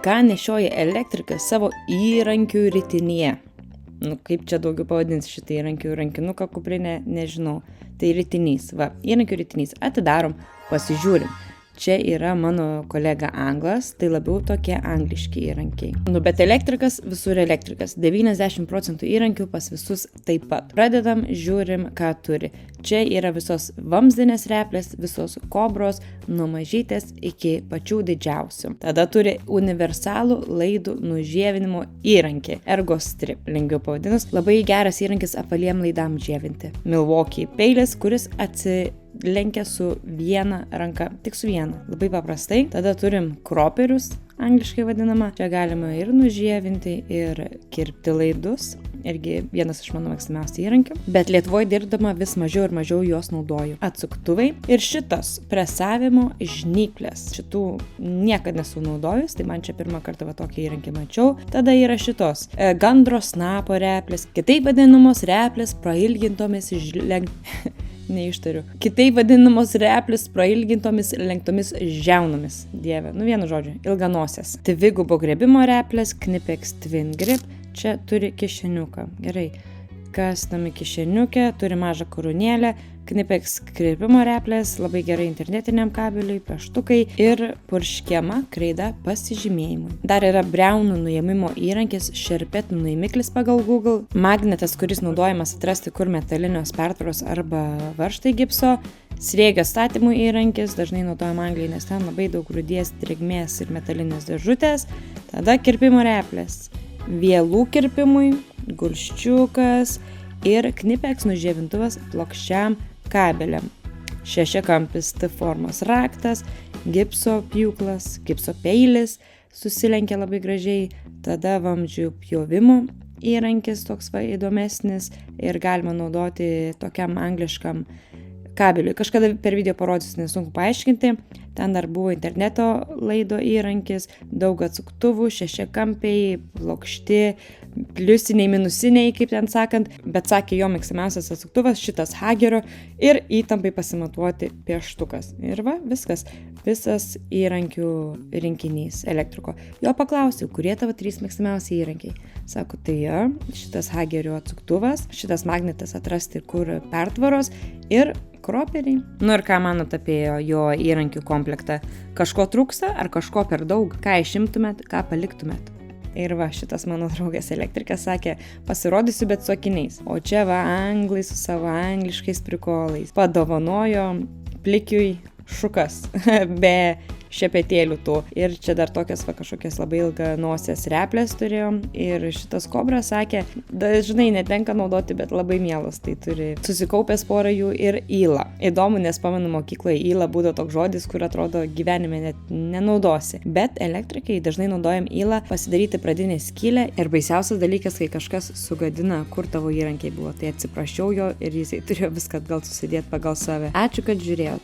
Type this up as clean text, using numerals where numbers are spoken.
Ką nešioja elektrikas savo įrankių ritinėje? Kaip čia daugiau pavadinti šitą įrankių rankinuką, kuprinę, nežinau. Tai ritinys, įrankių ritinys. Atidarom, pasižiūrim. Čia yra mano kolega anglas, tai labiau tokie angliški įrankiai. Bet elektrikas visur elektrikas. 90% įrankių pas visus taip pat. Pradedam, žiūrim, ką turi. Čia yra visos vamzdinės replės, visos kobros, nuo mažytės iki pačių didžiausių. Tada turi universalų laidų nužievinimo įrankį. Ergostrip, lengviau pavadinus. Labai geras įrankis apvaliem laidam žievinti. Milwaukee peilis, kuris lenkia su viena ranka, tik su viena, labai paprastai. Tada turim kroperius, angliškai vadinama. Čia galima ir nužievinti, ir kirpti laidus. Irgi vienas iš mano mėgstamiausių įrankių. Bet Lietuvoje dirbdama vis mažiau ir mažiau juos naudoju. Atsuktuvai ir šitas presavimo žnyplės. Šitų niekada nesu naudojus, tai man čia pirmą kartą tokį įrankį mačiau. Tada yra šitos gandro snapo replės, kitaip vadinamos replės prailgintomis Kitaip vadinamos replės prailgintomis lenktomis žiaunomis. Dieve, vienu žodžiu, ilganosės. Dvigubo grebimo replės, Knipex Twin Grip, čia turi kišeniuką. Gerai, kas tam kišeniuke, turi mažą karūnėlę, Knipex kirpimo replės, labai gerai internetiniam kabeliui, pieštukai ir purškiama kreida pasižymėjimui. Dar yra briaunų nuėmimo įrankis, šerpetų nuėmiklis pagal Google, magnetas, kuris naudojamas atrasti kur metalinios pertvaros arba varžtai gipso, sriegio statymų įrankis, dažnai naudojama Anglijai, nes ten labai daug rūdies, drėgmės ir metalinės dėžutės. Tada kirpimo replės, vielų kirpimui, gulščiukas ir Knipex nužievintuvas plokščiam kabeliam. Šešiakampis T formos raktas, gipso pjūklas, gipso peilis susilenkia labai gražiai, tada vamzdžių pjovimo įrankis toks įdomesnis ir galima naudoti tokiam angliškam kabeliui. Kažkada per video parodysiu, nesunku paaiškinti. Ten dar buvo interneto laido įrankis, daug atsuktuvų, šešiakampiai, plokšti, pliusiniai, minusiniai, kaip ten sakant, bet sakė jo mėgstamiausias atsuktuvas, šitas Hagerio ir įtampai pasimatuoti pieštukas. Ir viskas, visas įrankių rinkinys elektriko. Jo paklausiau, kurie tavo 3 mėgstamiausi įrankiai. Sako, tai šitas Hagerio atsuktuvas, šitas magnetas atrasti kur pertvaros ir kroperiai. Ir ką manot apie jo įrankių komplektą? Kažko trūksta ar kažko per daug? Ką išimtumėt, ką paliktumėt? Ir šitas mano draugas elektrikas sakė, pasirodysiu bet su akiniais. O čia anglai su savo angliškais prikolais. Padovanojo plikiui šukas be šepetėlių tų. Ir čia dar tokias kažkokias labai ilga nosės replės turėjom. Ir šitas kobra sakė, dažnai netenka naudoti, bet labai mielas. Tai turi susikaupęs porą jų ir yla. Įdomu, nes pamenu mokykloje yla būdavo toks žodis, kur atrodo gyvenime net nenaudosi. Bet elektrikai dažnai naudojam ylą pasidaryti pradinę skylę. Ir baisiausias dalykas, kai kažkas sugadina, kur tavo įrankiai buvo. Tai atsiprašiau jo ir jisai turėjo viską atgal susidėti pagal save. Ačiū, kad žiūrėjot.